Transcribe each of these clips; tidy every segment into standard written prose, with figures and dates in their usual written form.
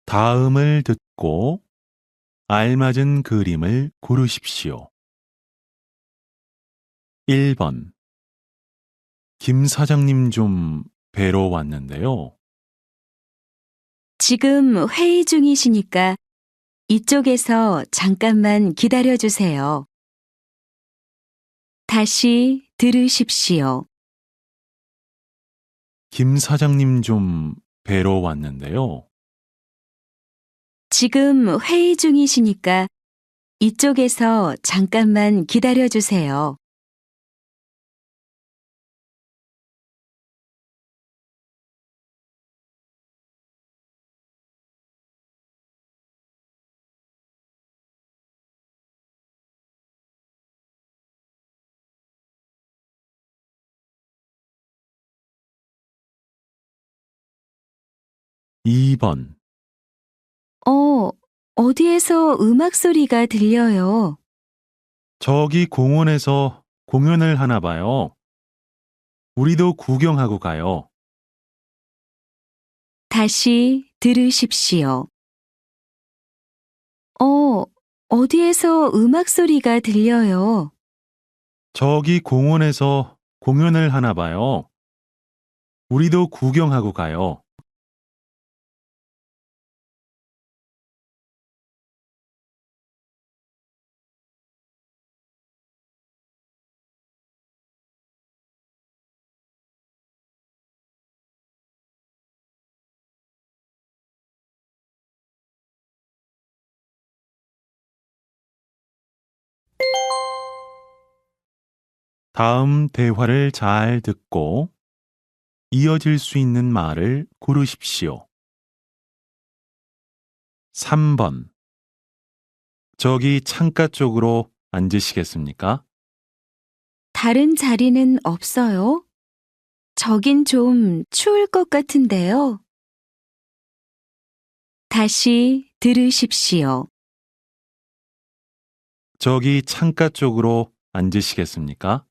다음을 듣고 알맞은 그림을 고르십시오. 1번. 김 사장님 좀 뵈러 왔는데요. 지금 회의 중이시니까 이쪽에서 잠깐만 기다려 주세요. 다시 들으십시오. 김 사장님 좀 뵈러 왔는데요. 지금 회의 중이시니까 이쪽에서 잠깐만 기다려 주세요. 2번. 어, 어디에서 음악 소리가 들려요? 저기 공원에서 공연을 하나 봐요. 우리도 구경하고 가요. 다시 들으십시오. 어디에서 음악 소리가 들려요? 저기 공원에서 공연을 하나 봐요. 우리도 구경하고 가요. '다음 대화를 잘 듣고 이어질 수 있는 말을 고르십시오. 3번. 저기 창가 쪽으로 앉으시겠습니까? 다른 자리는 없어요? 저긴 좀 추울 것 같은데요. 다시 들으십시오. 저기 창가 쪽으로 앉으시겠습니까?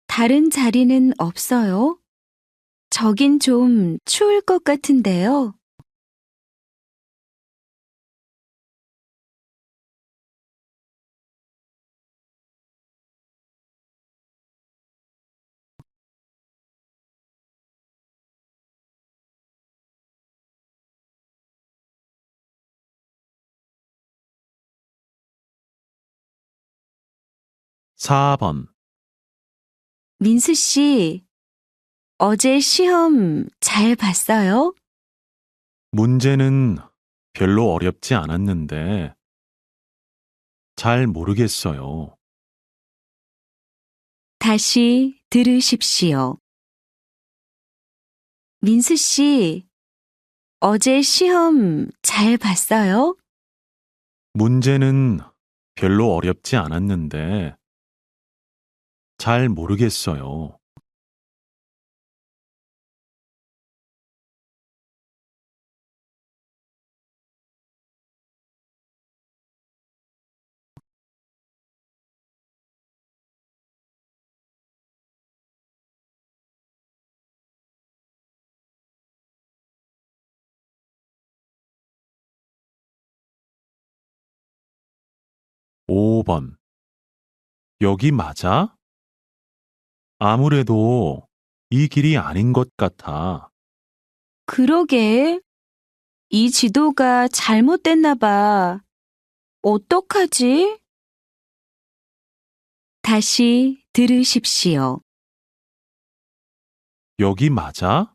다른 자리는 없어요? 저긴 좀 추울 것 같은데요. 4번. 민수 씨, 어제 시험 잘 봤어요? 문제는 별로 어렵지 않았는데 잘 모르겠어요. 다시 들으십시오. 민수 씨, 어제 시험 잘 봤어요? 문제는 별로 어렵지 않았는데 잘 모르겠어요. 5번. 여기 맞아? 아무래도 이 길이 아닌 것 같아. 그러게, 이 지도가 잘못됐나 봐. 어떡하지? 다시 들으십시오. 여기 맞아?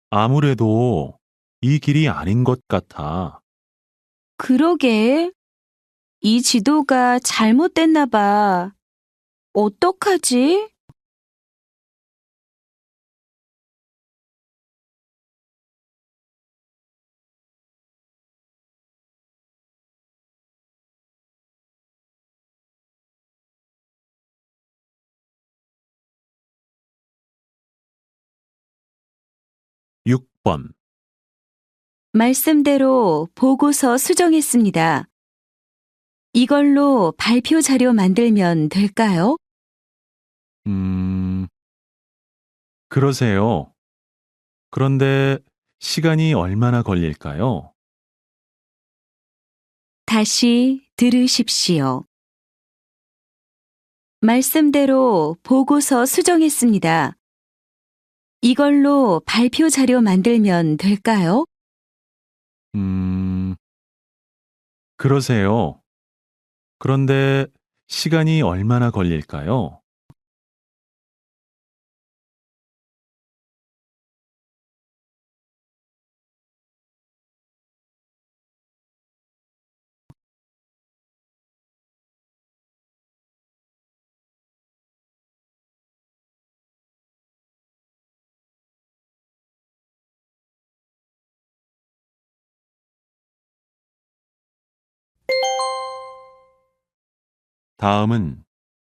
아무래도 이 길이 아닌 것 같아. 그러게, 이 지도가 잘못됐나 봐. 어떡하지? 6번. 말씀대로 보고서 수정했습니다. 이걸로 발표 자료 만들면 될까요? 음, 그러세요. 그런데 시간이 얼마나 걸릴까요? 다시 들으십시오. 말씀대로 보고서 수정했습니다. 이걸로 발표 자료 만들면 될까요? 그러세요. 그런데 시간이 얼마나 걸릴까요? 다음은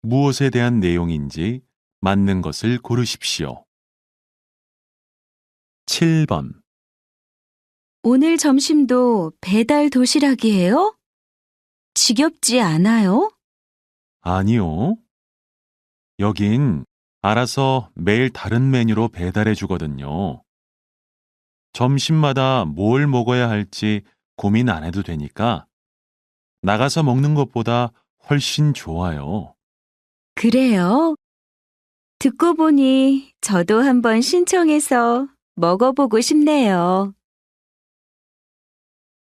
무엇에 대한 내용인지 맞는 것을 고르십시오. 7번. 오늘 점심도 배달 도시락이에요? 지겹지 않아요? 아니요. 여긴 알아서 매일 다른 메뉴로 배달해 주거든요. 점심마다 뭘 먹어야 할지 고민 안 해도 되니까 나가서 먹는 것보다 훨씬 좋아요. 그래요? 듣고 보니 저도 한번 신청해서 먹어보고 싶네요.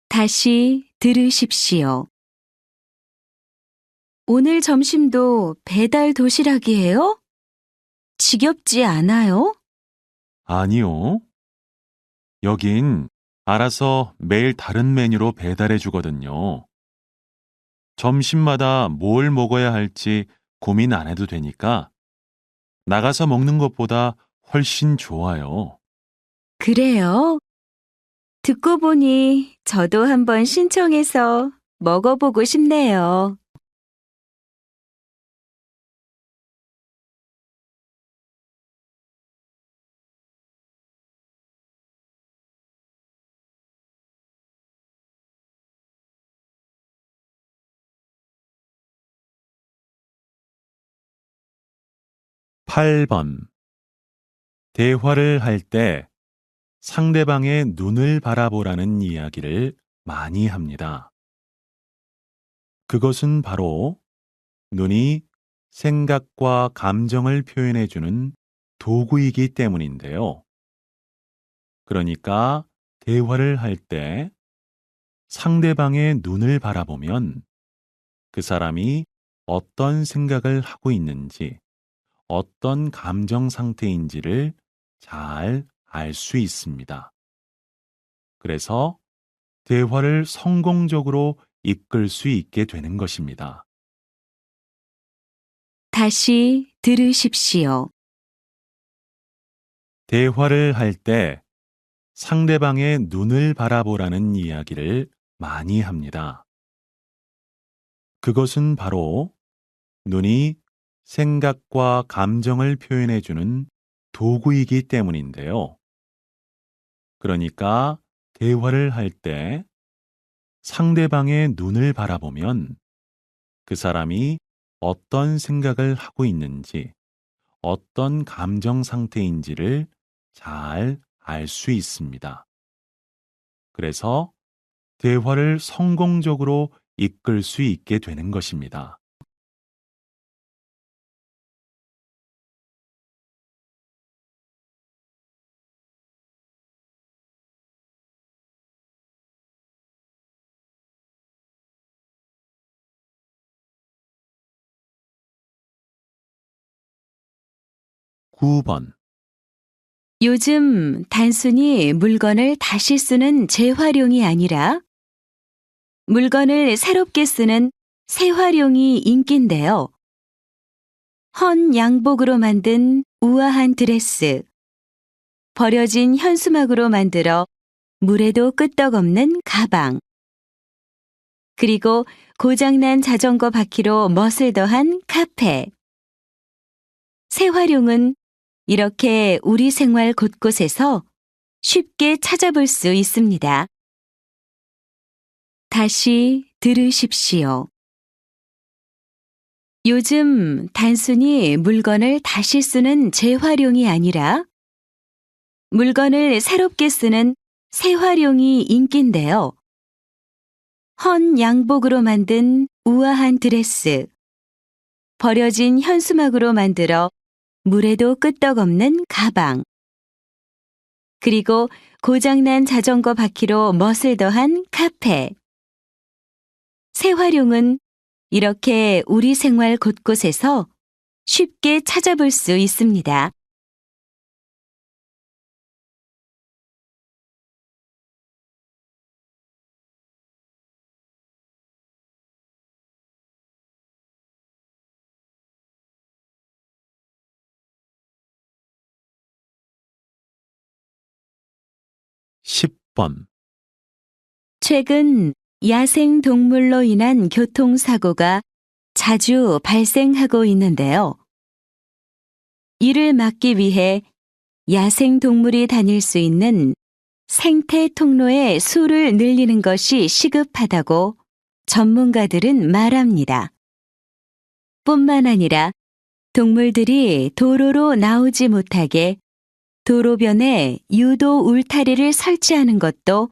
다시 들으십시오. 오늘 점심도 배달 도시락이에요? 지겹지 않아요? 아니요. 여긴 알아서 매일 다른 메뉴로 배달해 주거든요. 점심마다 뭘 먹어야 할지 고민 안 해도 되니까 나가서 먹는 것보다 훨씬 좋아요. 그래요? 듣고 보니 저도 한번 신청해서 먹어보고 싶네요. 팔 번. 대화를 할 때 상대방의 눈을 바라보라는 이야기를 많이 합니다. 그것은 바로 눈이 생각과 감정을 표현해주는 도구이기 때문인데요. 그러니까 대화를 할 때 상대방의 눈을 바라보면 그 사람이 어떤 생각을 하고 있는지, 어떤 감정 상태인지를 잘 알 수 있습니다. 그래서 대화를 성공적으로 이끌 수 있게 되는 것입니다. 다시 들으십시오. 대화를 할 때 상대방의 눈을 바라보라는 이야기를 많이 합니다. 그것은 바로 눈이 생각과 감정을 표현해주는 도구이기 때문인데요. 그러니까 대화를 할 때 상대방의 눈을 바라보면 그 사람이 어떤 생각을 하고 있는지, 어떤 감정 상태인지를 잘 알 수 있습니다. 그래서 대화를 성공적으로 이끌 수 있게 되는 것입니다. 9번. 요즘 단순히 물건을 다시 쓰는 재활용이 아니라 물건을 새롭게 쓰는 새활용이 인기인데요. 헌 양복으로 만든 우아한 드레스, 버려진 현수막으로 만들어 물에도 끄떡없는 가방, 그리고 고장난 자전거 바퀴로 멋을 더한 카페. 새활용은 이렇게 우리 생활 곳곳에서 쉽게 찾아볼 수 있습니다. 다시 들으십시오. 요즘 단순히 물건을 다시 쓰는 재활용이 아니라 물건을 새롭게 쓰는 새화룡이 인기인데요. 헌 양복으로 만든 우아한 드레스, 버려진 현수막으로 만들어 물에도 끄떡없는 가방, 그리고 고장난 자전거 바퀴로 멋을 더한 카페. 새화룡은 이렇게 우리 생활 곳곳에서 쉽게 찾아볼 수 있습니다. 십 번 최근 야생 동물로 인한 교통사고가 자주 발생하고 있는데요. 이를 막기 위해 야생 동물이 다닐 수 있는 생태 통로의 수를 늘리는 것이 시급하다고 전문가들은 말합니다. 뿐만 아니라 동물들이 도로로 나오지 못하게 도로변에 유도 울타리를 설치하는 것도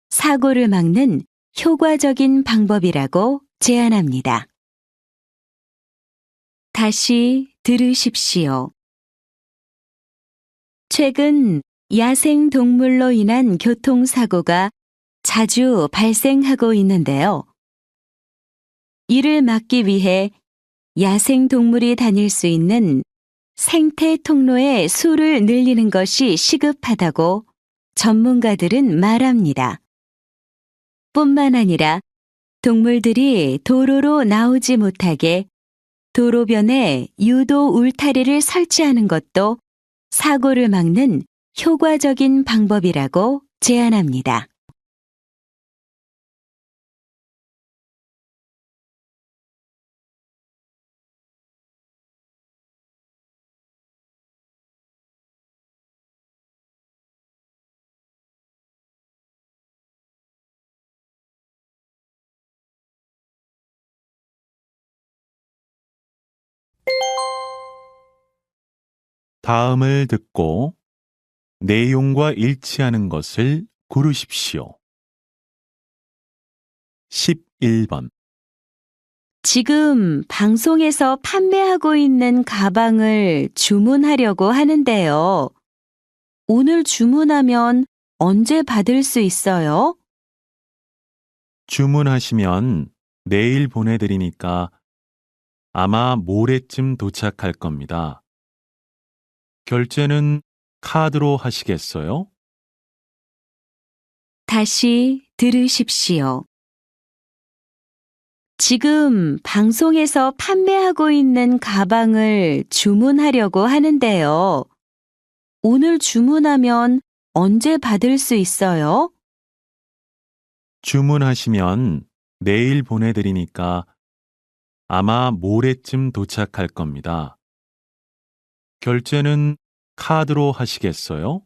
사고를 막는 효과적인 방법이라고 제안합니다. 다시 들으십시오. 최근 야생 동물로 인한 교통사고가 자주 발생하고 있는데요. 이를 막기 위해 야생 동물이 다닐 수 있는 생태 통로의 수를 늘리는 것이 시급하다고 전문가들은 말합니다. 뿐만 아니라 동물들이 도로로 나오지 못하게 도로변에 유도 울타리를 설치하는 것도 사고를 막는 효과적인 방법이라고 제안합니다. 다음을 듣고 내용과 일치하는 것을 고르십시오. 11번 지금 방송에서 판매하고 있는 가방을 주문하려고 하는데요. 오늘 주문하면 언제 받을 수 있어요? 주문하시면 내일 보내드리니까 아마 모레쯤 도착할 겁니다. 결제는 카드로 하시겠어요? 다시 들으십시오. 지금 방송에서 판매하고 있는 가방을 주문하려고 하는데요. 오늘 주문하면 언제 받을 수 있어요? 주문하시면 내일 보내드리니까 아마 모레쯤 도착할 겁니다. 결제는 카드로 하시겠어요?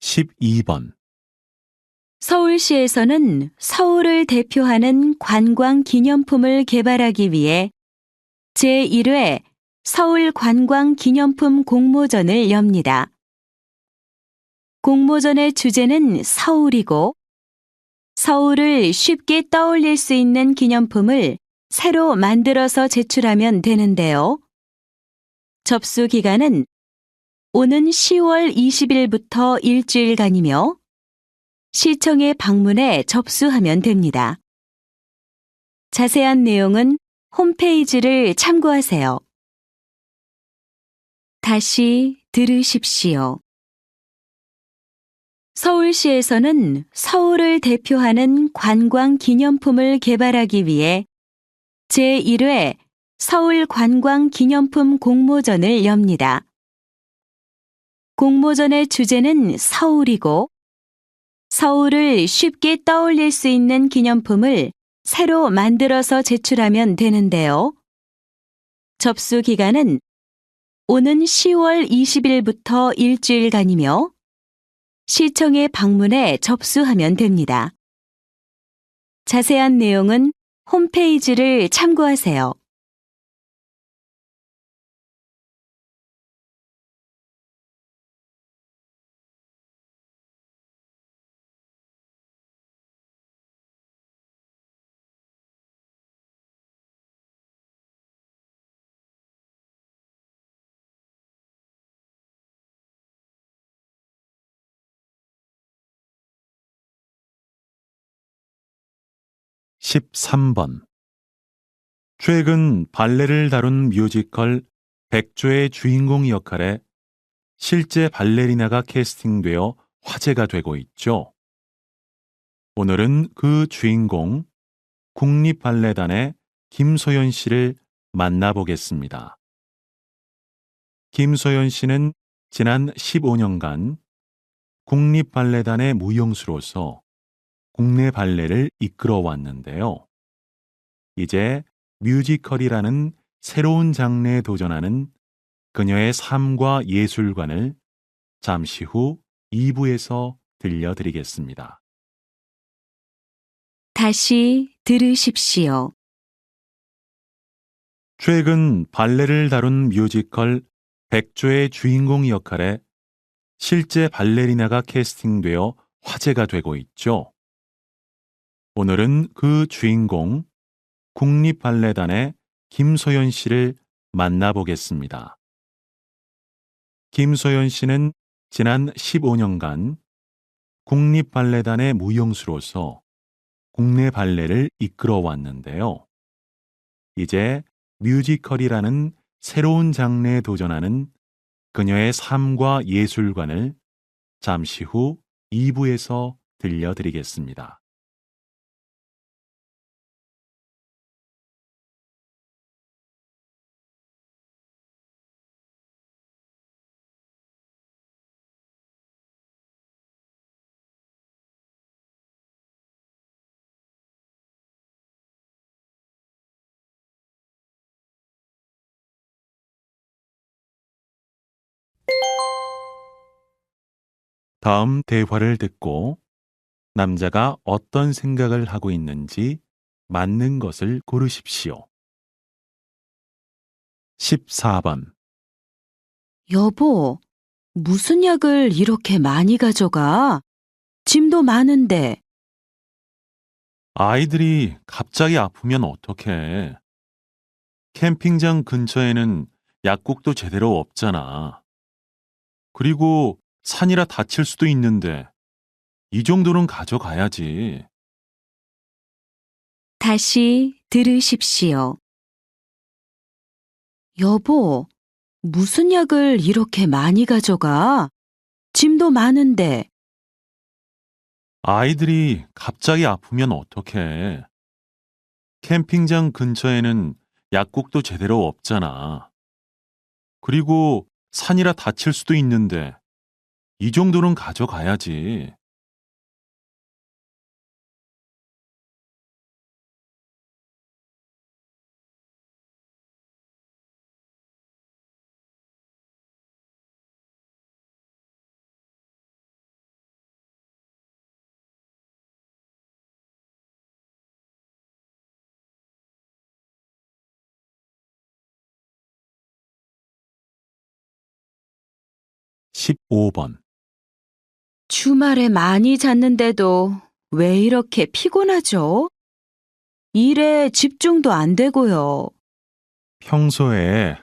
12번 서울시에서는 서울을 대표하는 관광 기념품을 개발하기 위해 제1회 서울 관광 기념품 공모전을 엽니다. 공모전의 주제는 서울이고 서울을 쉽게 떠올릴 수 있는 기념품을 새로 만들어서 제출하면 되는데요. 접수 기간은 오는 10월 20일부터 일주일간이며 시청에 방문해 접수하면 됩니다. 자세한 내용은 홈페이지를 참고하세요. 다시 들으십시오. 서울시에서는 서울을 대표하는 관광 기념품을 개발하기 위해 제1회 서울 관광 기념품 공모전을 엽니다. 공모전의 주제는 서울이고 서울을 쉽게 떠올릴 수 있는 기념품을 새로 만들어서 제출하면 되는데요. 접수 기간은 오는 10월 20일부터 일주일간이며 시청에 방문해 접수하면 됩니다. 자세한 내용은 홈페이지를 참고하세요. (13번) 최근 발레를 다룬 뮤지컬 백조의 주인공 역할에 실제 발레리나가 캐스팅되어 화제가 되고 있죠. 오늘은 그 주인공 국립발레단의 김소연 씨를 만나보겠습니다. 김소연 씨는 지난 15년간 국립발레단의 무용수로서 국내 발레를 이끌어 왔는데요. 이제 뮤지컬이라는 새로운 장르에 도전하는 그녀의 삶과 예술관을 잠시 후 2부에서 들려드리겠습니다. 다시 들으십시오. 최근 발레를 다룬 뮤지컬 백조의 주인공 역할에 실제 발레리나가 캐스팅되어 화제가 되고 있죠. 오늘은 그 주인공 국립발레단의 김소연 씨를 만나보겠습니다. 김소연 씨는 지난 15년간 국립발레단의 무용수로서 국내 발레를 이끌어 왔는데요. 이제 뮤지컬이라는 새로운 장르에 도전하는 그녀의 삶과 예술관을 잠시 후 2부에서 들려드리겠습니다. 다음 대화를 듣고 남자가 어떤 생각을 하고 있는지 맞는 것을 고르십시오. 14번. 여보, 무슨 약을 이렇게 많이 가져가? 짐도 많은데. 아이들이 갑자기 아프면 어떡해. 캠핑장 근처에는 약국도 제대로 없잖아. 그리고 산이라 다칠 수도 있는데 이 정도는 가져가야지. 다시 들으십시오. 여보, 무슨 약을 이렇게 많이 가져가? 짐도 많은데. 아이들이 갑자기 아프면 어떡해. 캠핑장 근처에는 약국도 제대로 없잖아. 그리고 산이라 다칠 수도 있는데 이 정도는 가져가야지. 15번. 주말에 많이 잤는데도 왜 이렇게 피곤하죠? 일에 집중도 안 되고요. 평소에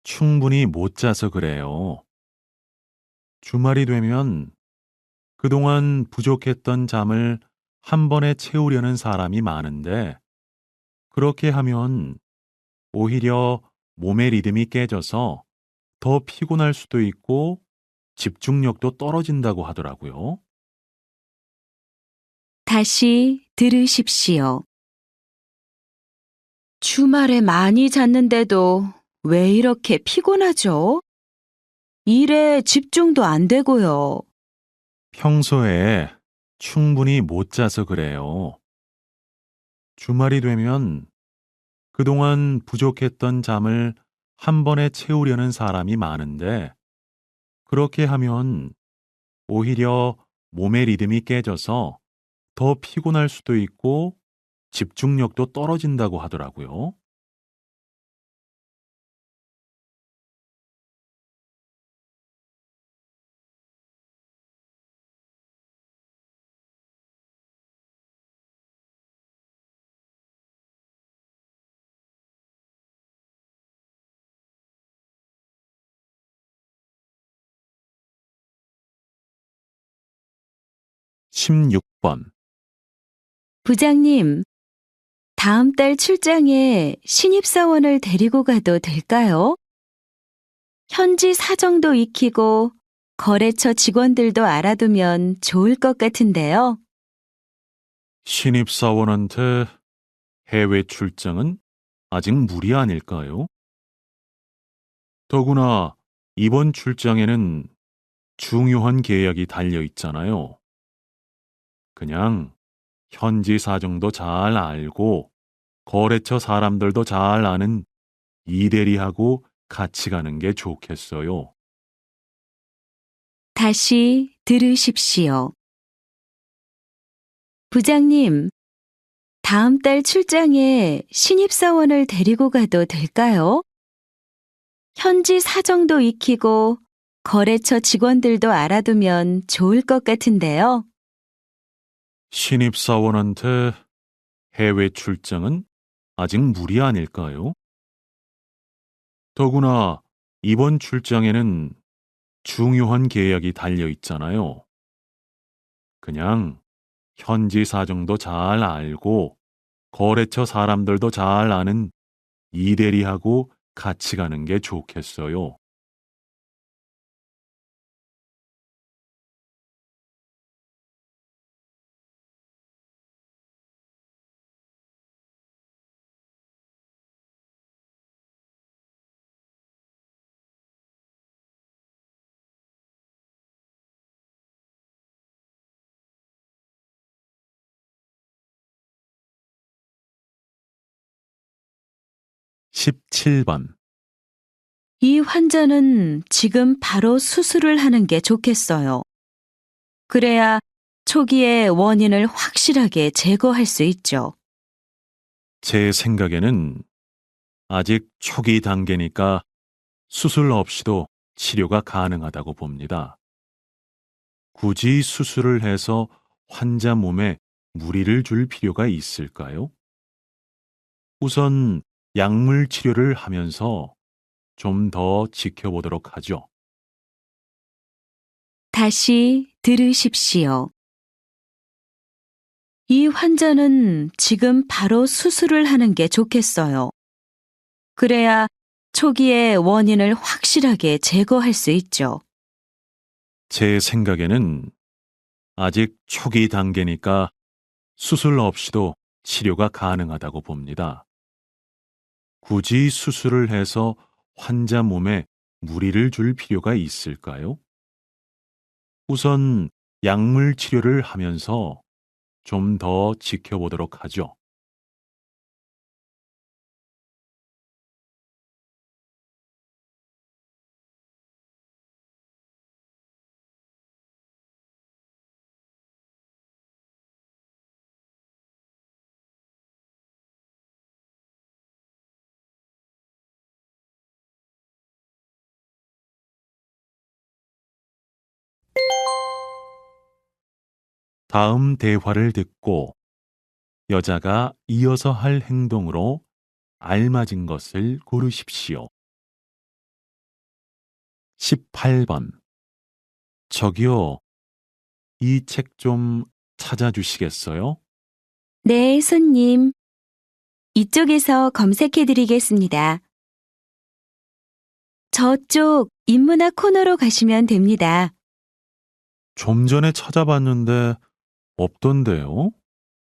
충분히 못 자서 그래요. 주말이 되면 그동안 부족했던 잠을 한 번에 채우려는 사람이 많은데 그렇게 하면 오히려 몸의 리듬이 깨져서 더 피곤할 수도 있고 집중력도 떨어진다고 하더라고요. 다시 들으십시오. 주말에 많이 잤는데도 왜 이렇게 피곤하죠? 일에 집중도 안 되고요. 평소에 충분히 못 자서 그래요. 주말이 되면 그동안 부족했던 잠을 한 번에 채우려는 사람이 많은데 그렇게 하면 오히려 몸의 리듬이 깨져서 더 피곤할 수도 있고 집중력도 떨어진다고 하더라고요. 16번. 부장님, 다음 달 출장에 신입사원을 데리고 가도 될까요? 현지 사정도 익히고 거래처 직원들도 알아두면 좋을 것 같은데요. 신입사원한테 해외 출장은 아직 무리 아닐까요? 더구나 이번 출장에는 중요한 계약이 달려 있잖아요. 그냥 현지 사정도 잘 알고 거래처 사람들도 잘 아는 이대리하고 같이 가는 게 좋겠어요. 다시 들으십시오. 부장님, 다음 달 출장에 신입사원을 데리고 가도 될까요? 현지 사정도 익히고 거래처 직원들도 알아두면 좋을 것 같은데요. 신입사원한테 해외 출장은 아직 무리 아닐까요? 더구나 이번 출장에는 중요한 계약이 달려 있잖아요. 그냥 현지 사정도 잘 알고 거래처 사람들도 잘 아는 이대리하고 같이 가는 게 좋겠어요. (17번) 이 환자는 지금 바로 수술을 하는 게 좋겠어요. 그래야 초기에 원인을 확실하게 제거할 수 있죠. 제 생각에는 아직 초기 단계니까 수술 없이도 치료가 가능하다고 봅니다. 굳이 수술을 해서 환자 몸에 무리를 줄 필요가 있을까요? 우선 약물 치료를 하면서 좀 더 지켜보도록 하죠. 다시 들으십시오. 이 환자는 지금 바로 수술을 하는 게 좋겠어요. 그래야 초기에 원인을 확실하게 제거할 수 있죠. 제 생각에는 아직 초기 단계니까 수술 없이도 치료가 가능하다고 봅니다. 굳이 수술을 해서 환자 몸에 무리를 줄 필요가 있을까요? 우선 약물 치료를 하면서 좀 더 지켜보도록 하죠. 다음 대화를 듣고 여자가 이어서 할 행동으로 알맞은 것을 고르십시오. 18번. 저기요, 이 책 좀 찾아주시겠어요? 네, 손님. 이쪽에서 검색해 드리겠습니다. 저쪽 인문학 코너로 가시면 됩니다. 좀 전에 찾아봤는데 없던데요?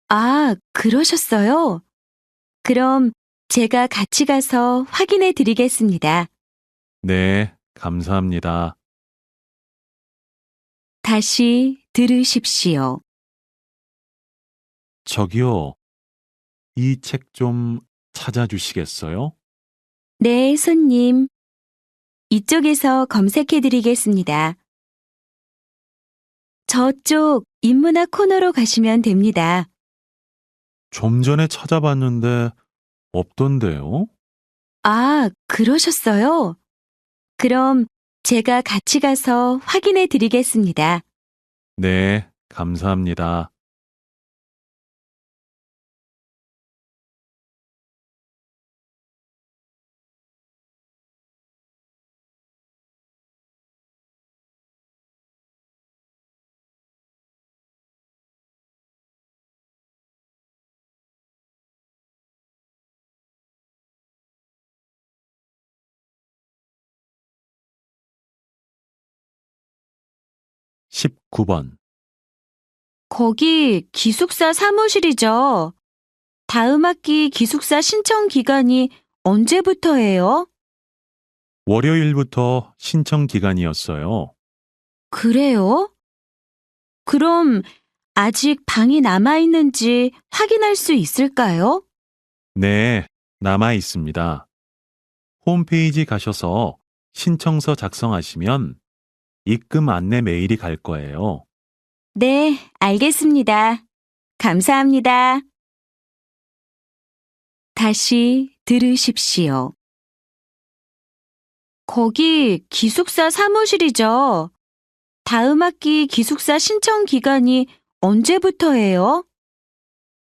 아, 그러셨어요? 그럼 제가 같이 가서 확인해 드리겠습니다. 네, 감사합니다. 다시 들으십시오. 저기요, 이 책 좀 찾아주시겠어요? 네, 손님. 이쪽에서 검색해 드리겠습니다. 저쪽 인문학 코너로 가시면 됩니다. 좀 전에 찾아봤는데 없던데요? 아, 그러셨어요? 그럼 제가 같이 가서 확인해 드리겠습니다. 네, 감사합니다. 십구 번 거기 기숙사 사무실이죠? 다음 학기 기숙사 신청 기간이 언제부터예요? 월요일부터 신청 기간이었어요. 그래요? 그럼 아직 방이 남아 있는지 확인할 수 있을까요? 네, 남아 있습니다. 홈페이지 가셔서 신청서 작성하시면 입금 안내 메일이 갈 거예요. 네, 알겠습니다. 감사합니다. 다시 들으십시오. 거기 기숙사 사무실이죠? 다음 학기 기숙사 신청 기간이 언제부터예요?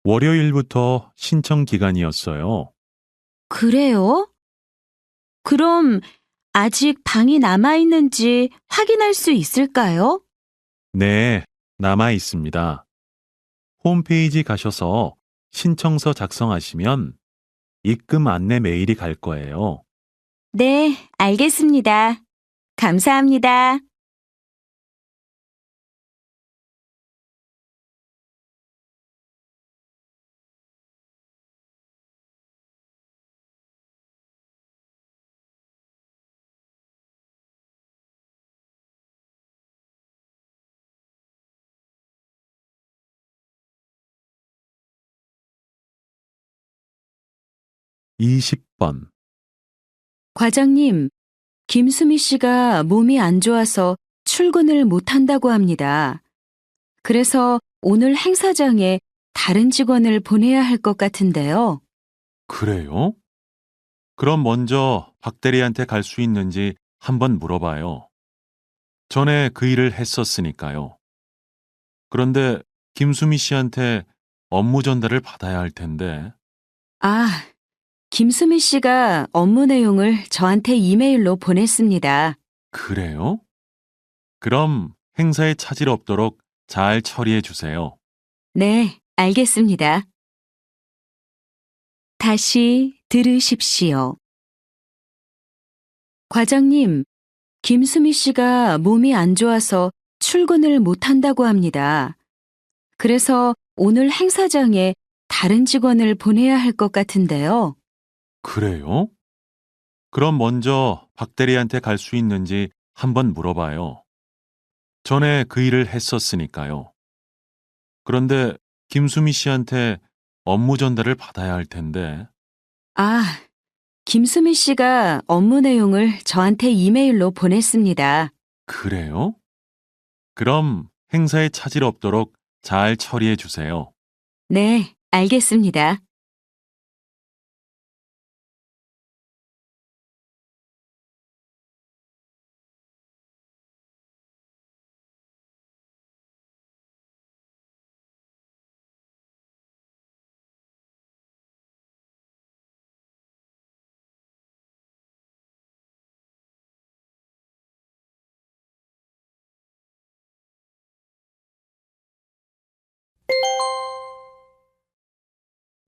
월요일부터 신청 기간이었어요. 그래요? 그럼 아직 방이 남아 있는지 확인할 수 있을까요? 네, 남아 있습니다. 홈페이지 가셔서 신청서 작성하시면 입금 안내 메일이 갈 거예요. 네, 알겠습니다. 감사합니다. 이십 번 과장님, 김수미 씨가 몸이 안 좋아서 출근을 못 한다고 합니다. 그래서 오늘 행사장에 다른 직원을 보내야 할 것 같은데요. 그래요? 그럼 먼저 박 대리한테 갈 수 있는지 한번 물어봐요. 전에 그 일을 했었으니까요. 그런데 김수미 씨한테 업무 전달을 받아야 할 텐데. 아, 김수미 씨가 업무 내용을 저한테 이메일로 보냈습니다. 그래요? 그럼 행사에 차질 없도록 잘 처리해 주세요. 네, 알겠습니다. 다시 들으십시오. 과장님, 김수미 씨가 몸이 안 좋아서 출근을 못 한다고 합니다. 그래서 오늘 행사장에 다른 직원을 보내야 할 것 같은데요. 그래요? 그럼 먼저 박 대리한테 갈 수 있는지 한번 물어봐요. 전에 그 일을 했었으니까요. 그런데 김수미 씨한테 업무 전달을 받아야 할 텐데. 아, 김수미 씨가 업무 내용을 저한테 이메일로 보냈습니다. 그래요? 그럼 행사에 차질 없도록 잘 처리해 주세요. 네, 알겠습니다.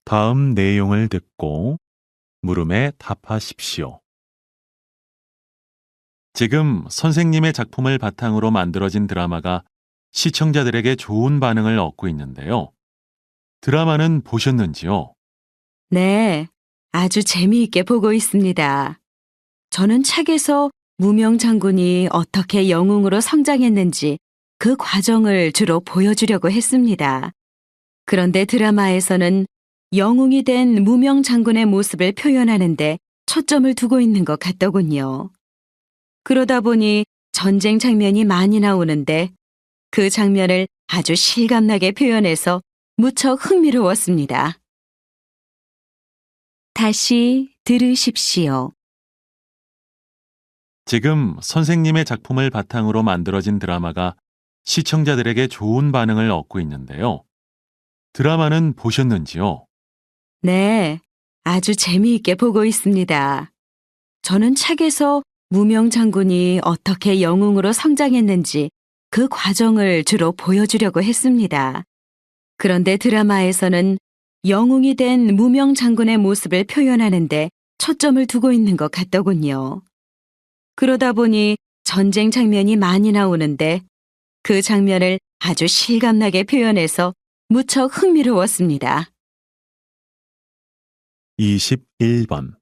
다음 내용을 듣고 물음에 답하십시오. 지금 선생님의 작품을 바탕으로 만들어진 드라마가 시청자들에게 좋은 반응을 얻고 있는데요. 드라마는 보셨는지요? 네, 아주 재미있게 보고 있습니다. 저는 책에서 무명 장군이 어떻게 영웅으로 성장했는지 그 과정을 주로 보여주려고 했습니다. 그런데 드라마에서는 영웅이 된 무명 장군의 모습을 표현하는데 초점을 두고 있는 것 같더군요. 그러다 보니 전쟁 장면이 많이 나오는데 그 장면을 아주 실감나게 표현해서 무척 흥미로웠습니다. 다시 들으십시오. 지금 선생님의 작품을 바탕으로 만들어진 드라마가 시청자들에게 좋은 반응을 얻고 있는데요. 드라마는 보셨는지요? 네, 아주 재미있게 보고 있습니다. 저는 책에서 무명 장군이 어떻게 영웅으로 성장했는지 그 과정을 주로 보여주려고 했습니다. 그런데 드라마에서는 영웅이 된 무명 장군의 모습을 표현하는데 초점을 두고 있는 것 같더군요. 그러다 보니 전쟁 장면이 많이 나오는데 그 장면을 아주 실감나게 표현해서 무척 흥미로웠습니다. 21번.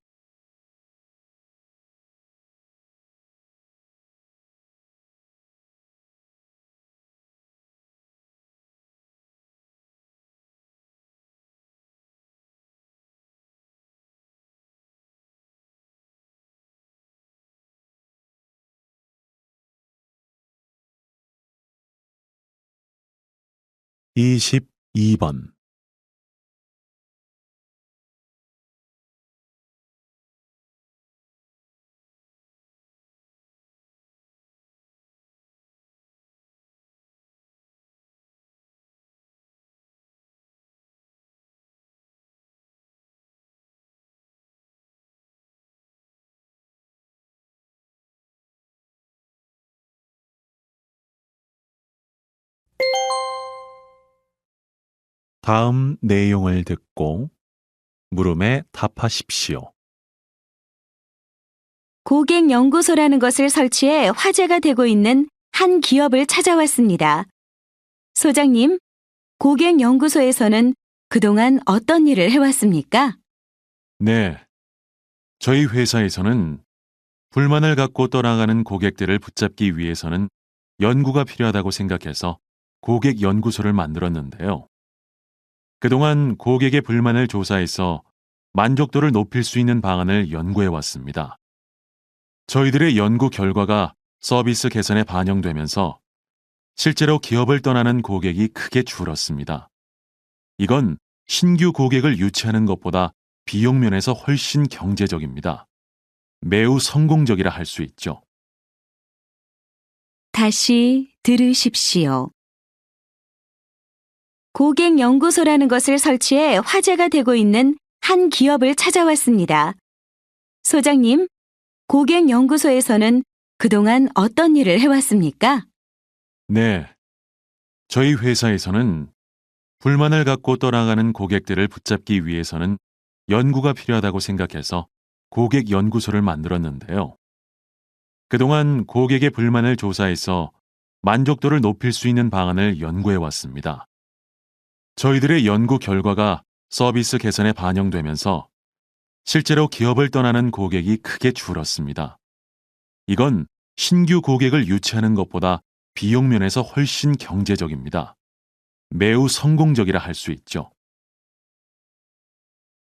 이십이 번. 다음 내용을 듣고 물음에 답하십시오. 고객연구소라는 것을 설치해 화제가 되고 있는 한 기업을 찾아왔습니다. 소장님, 고객연구소에서는 그동안 어떤 일을 해왔습니까? 네. 저희 회사에서는 불만을 갖고 떠나가는 고객들을 붙잡기 위해서는 연구가 필요하다고 생각해서 고객 연구소를 만들었는데요. 그동안 고객의 불만을 조사해서 만족도를 높일 수 있는 방안을 연구해 왔습니다. 저희들의 연구 결과가 서비스 개선에 반영되면서 실제로 기업을 떠나는 고객이 크게 줄었습니다. 이건 신규 고객을 유치하는 것보다 비용 면에서 훨씬 경제적입니다. 매우 성공적이라 할 수 있죠. 다시 들으십시오. 고객연구소라는 것을 설치해 화제가 되고 있는 한 기업을 찾아왔습니다. 소장님, 고객연구소에서는 그동안 어떤 일을 해왔습니까? 네. 저희 회사에서는 불만을 갖고 떠나가는 고객들을 붙잡기 위해서는 연구가 필요하다고 생각해서 고객 연구소를 만들었는데요. 그동안 고객의 불만을 조사해서 만족도를 높일 수 있는 방안을 연구해 왔습니다. 저희들의 연구 결과가 서비스 개선에 반영되면서 실제로 기업을 떠나는 고객이 크게 줄었습니다. 이건 신규 고객을 유치하는 것보다 비용 면에서 훨씬 경제적입니다. 매우 성공적이라 할 수 있죠.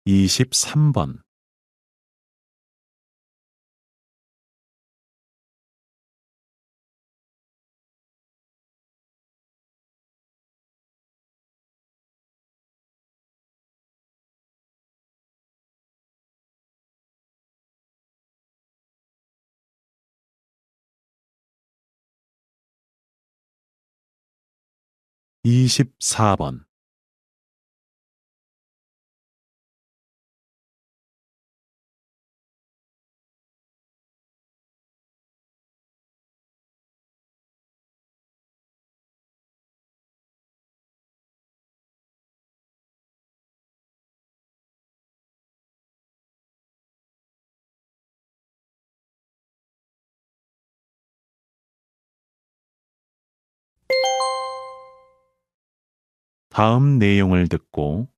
23번.24번. 다음 내용을 듣고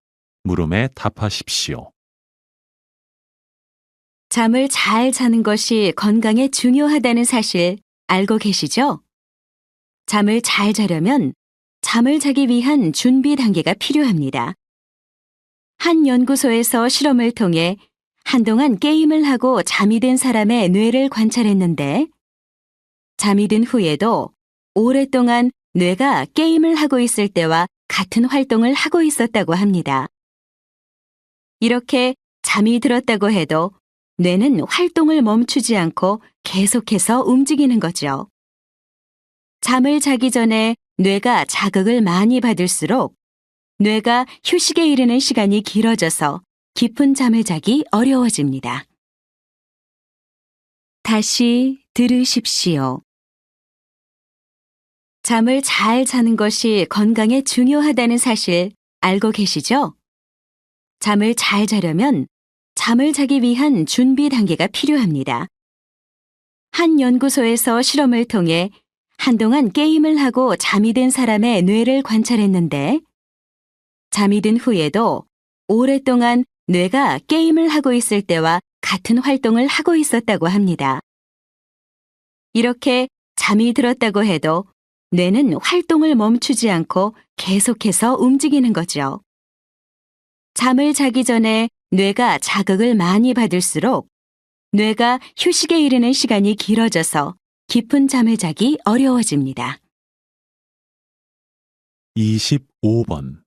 물음에 답하십시오. 잠을 잘 자는 것이 건강에 중요하다는 사실 알고 계시죠? 잠을 잘 자려면 잠을 자기 위한 준비 단계가 필요합니다. 한 연구소에서 실험을 통해 한동안 게임을 하고 잠이 든 사람의 뇌를 관찰했는데 잠이 든 후에도 오랫동안 뇌가 게임을 하고 있을 때와 같은 활동을 하고 있었다고 합니다. 이렇게 잠이 들었다고 해도 뇌는 활동을 멈추지 않고 계속해서 움직이는 거죠. 잠을 자기 전에 뇌가 자극을 많이 받을수록 뇌가 휴식에 이르는 시간이 길어져서 깊은 잠을 자기 어려워집니다. 다시 들으십시오. 잠을 잘 자는 것이 건강에 중요하다는 사실 알고 계시죠? 잠을 잘 자려면 잠을 자기 위한 준비 단계가 필요합니다. 한 연구소에서 실험을 통해 한동안 게임을 하고 잠이 든 사람의 뇌를 관찰했는데 잠이 든 후에도 오랫동안 뇌가 게임을 하고 있을 때와 같은 활동을 하고 있었다고 합니다. 이렇게 잠이 들었다고 해도 뇌는 활동을 멈추지 않고 계속해서 움직이는 거죠. 잠을 자기 전에 뇌가 자극을 많이 받을수록 뇌가 휴식에 이르는 시간이 길어져서 깊은 잠을 자기 어려워집니다. 25번.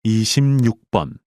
이십육 번.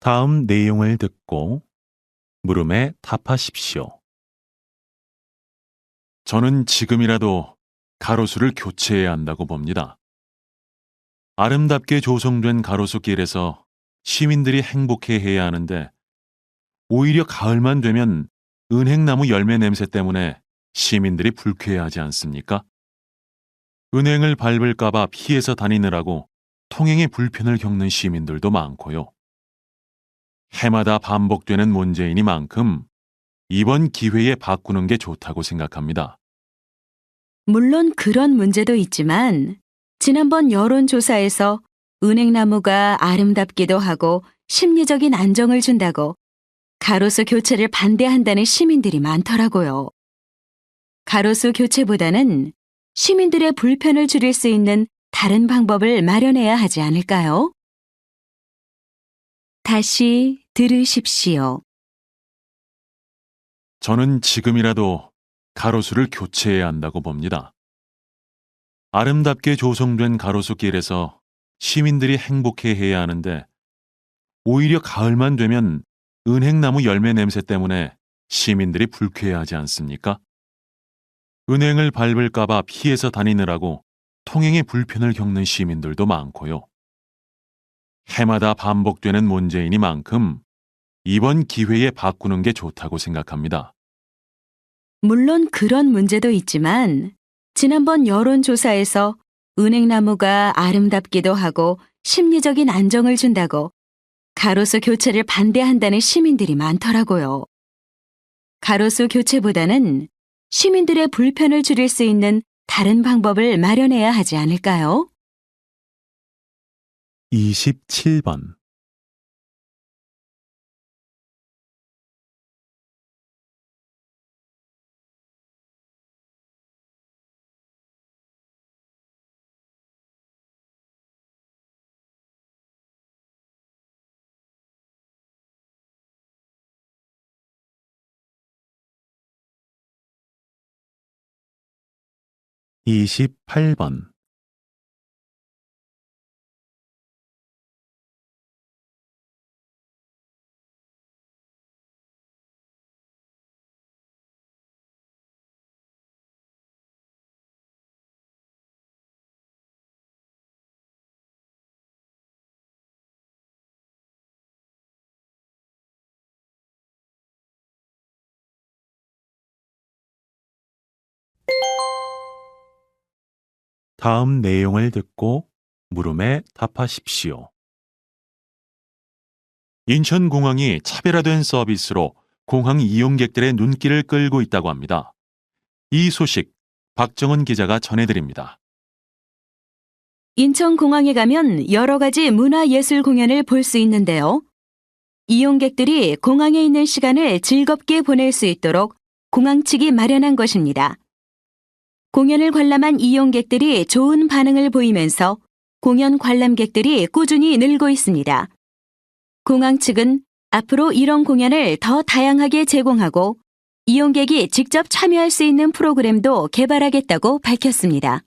다음 내용을 듣고 물음에 답하십시오. 저는 지금이라도 가로수를 교체해야 한다고 봅니다. 아름답게 조성된 가로수길에서 시민들이 행복해해야 하는데 오히려 가을만 되면 은행나무 열매 냄새 때문에 시민들이 불쾌해하지 않습니까? 은행을 밟을까봐 피해서 다니느라고 통행에 불편을 겪는 시민들도 많고요. 해마다 반복되는 문제이니만큼 이번 기회에 바꾸는 게 좋다고 생각합니다. 물론 그런 문제도 있지만 지난번 여론조사에서 은행나무가 아름답기도 하고 심리적인 안정을 준다고 가로수 교체를 반대한다는 시민들이 많더라고요. 가로수 교체보다는 시민들의 불편을 줄일 수 있는 다른 방법을 마련해야 하지 않을까요? 다시 들으십시오. 저는 지금이라도 가로수를 교체해야 한다고 봅니다. 아름답게 조성된 가로수길에서 시민들이 행복해해야 하는데 오히려 가을만 되면 은행나무 열매 냄새 때문에 시민들이 불쾌해하지 않습니까? 은행을 밟을까봐 피해서 다니느라고 통행에 불편을 겪는 시민들도 많고요. 해마다 반복되는 문제이니만큼 이번 기회에 바꾸는 게 좋다고 생각합니다. 물론 그런 문제도 있지만 지난번 여론조사에서 은행나무가 아름답기도 하고 심리적인 안정을 준다고 가로수 교체를 반대한다는 시민들이 많더라고요. 가로수 교체보다는 시민들의 불편을 줄일 수 있는 다른 방법을 마련해야 하지 않을까요? 27번. 이십팔 번. 다음 내용을 듣고 물음에 답하십시오. 인천공항이 차별화된 서비스로 공항 이용객들의 눈길을 끌고 있다고 합니다. 이 소식 박정은 기자가 전해드립니다. 인천공항에 가면 여러 가지 문화예술 공연을 볼 수 있는데요. 이용객들이 공항에 있는 시간을 즐겁게 보낼 수 있도록 공항 측이 마련한 것입니다. 공연을 관람한 이용객들이 좋은 반응을 보이면서 공연 관람객들이 꾸준히 늘고 있습니다. 공항 측은 앞으로 이런 공연을 더 다양하게 제공하고 이용객이 직접 참여할 수 있는 프로그램도 개발하겠다고 밝혔습니다.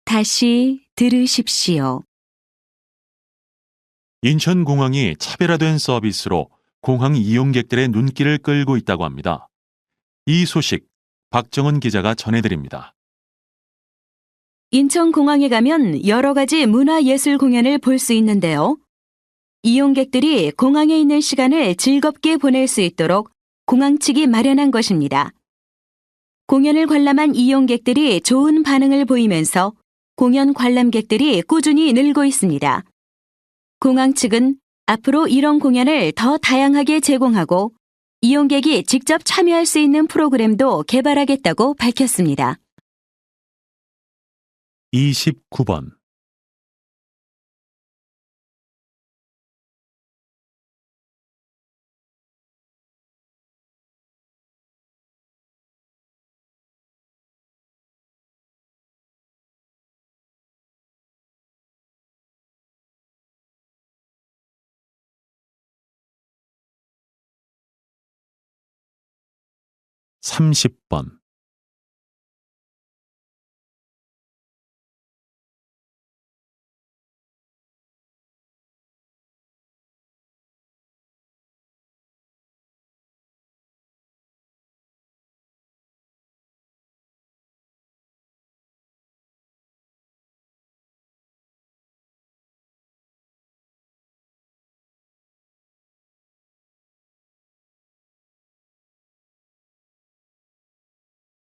다시 들으십시오. 인천공항이 차별화된 서비스로 공항 이용객들의 눈길을 끌고 있다고 합니다. 이 소식 박정은 기자가 전해드립니다. 인천공항에 가면 여러 가지 문화예술 공연을 볼 수 있는데요. 이용객들이 공항에 있는 시간을 즐겁게 보낼 수 있도록 공항 측이 마련한 것입니다. 공연을 관람한 이용객들이 좋은 반응을 보이면서 공연 관람객들이 꾸준히 늘고 있습니다. 공항 측은 앞으로 이런 공연을 더 다양하게 제공하고 이용객이 직접 참여할 수 있는 프로그램도 개발하겠다고 밝혔습니다. 29번. (30번)